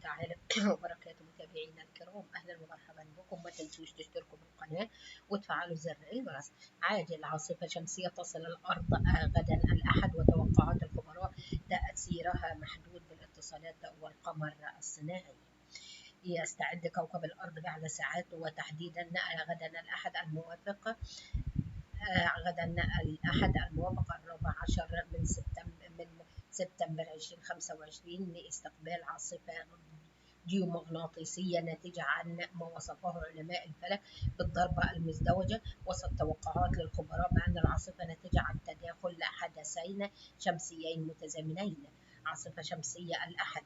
تعالى وبركاته. متابعينا الكرام، اهلا ومرحبا بكم. ما تنسوش تشتركوا بالقناه وتفعلوا زر الجرس. عاجل عاصفه شمسيه تصل الارض غدا الاحد، وتوقعات الخبراء تاثيرها محدود بالاتصالات والقمر الصناعي. يستعد كوكب الارض بعد ساعات، وتحديدا غدا الاحد الموافق 14 من سبتمبر 2025 لاستقبال عاصفة جيومغناطيسية ناتجة عن ما وصفه علماء الفلك بالضربة المزدوجة، وسط توقعات للخبراء بأن العاصفة ناتجة عن تداخل حدثين شمسيين متزامنين. عاصفة شمسية الأحد.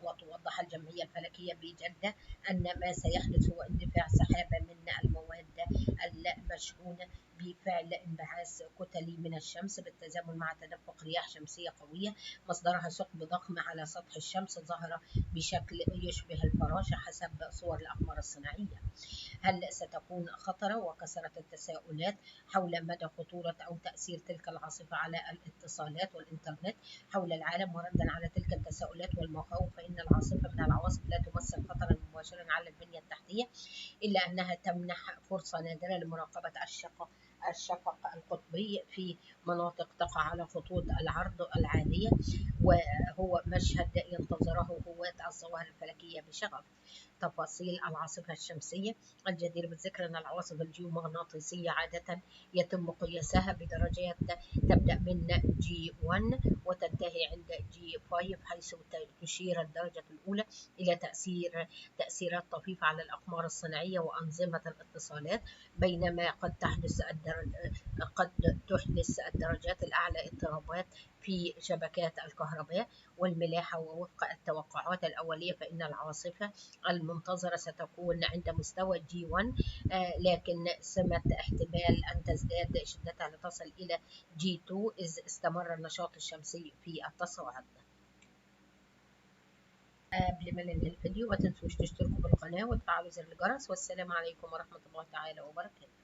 وتوضح الجمعية الفلكية بجدة أن ما سيحدث هو اندفاع سحابة من المواد المشحونة بفعل انبعاث كتلي من الشمس بالتزامن مع تدفق رياح شمسية قوية مصدرها ثقب ضخم على سطح الشمس، ظهر بشكل يشبه الفراشة حسب صور الأقمار الصناعية. هل ستكون خطرة؟ وكثرت التساؤلات حول مدى خطورة أو تأثير تلك العاصفة على الاتصالات والإنترنت حول العالم. وردا على تلك التساؤلات والمخاوف، فإن العاصفة من العواصف لا تمثل خطرا مباشرا على البنية التحتية، إلا أنها تمنح فرصة نادرة لمراقبة الشفق القطبي في مناطق تقع على خطوط العرض العالية، وهو مشهد ينتظره هواة الظواهر الفلكية بشغف. تفاصيل العاصفة الشمسية: الجدير بالذكر أن العواصف الجيومغناطيسية عادة يتم قياسها بدرجات تبدأ من G1 وتنتهي عند G5، حيث تشير الدرجة الأولى إلى تأثيرات طفيفة على الأقمار الصناعية وأنظمة الاتصالات، بينما قد تحدث الدرجات الأعلى اضطرابات في شبكات الكهرباء والملاحة. ووفق التوقعات الأولية فإن العاصفة المنتظرة ستكون عند مستوى G1، لكن ثمة احتمال أن تزداد شدتها لتصل إلى G2 إذ استمر النشاط الشمسي في التصاعد. قبل ما ننهي الفيديو ما تنسوش تشتركوا بالقناة وتفعلوا زر الجرس، والسلام عليكم ورحمة الله تعالى وبركاته.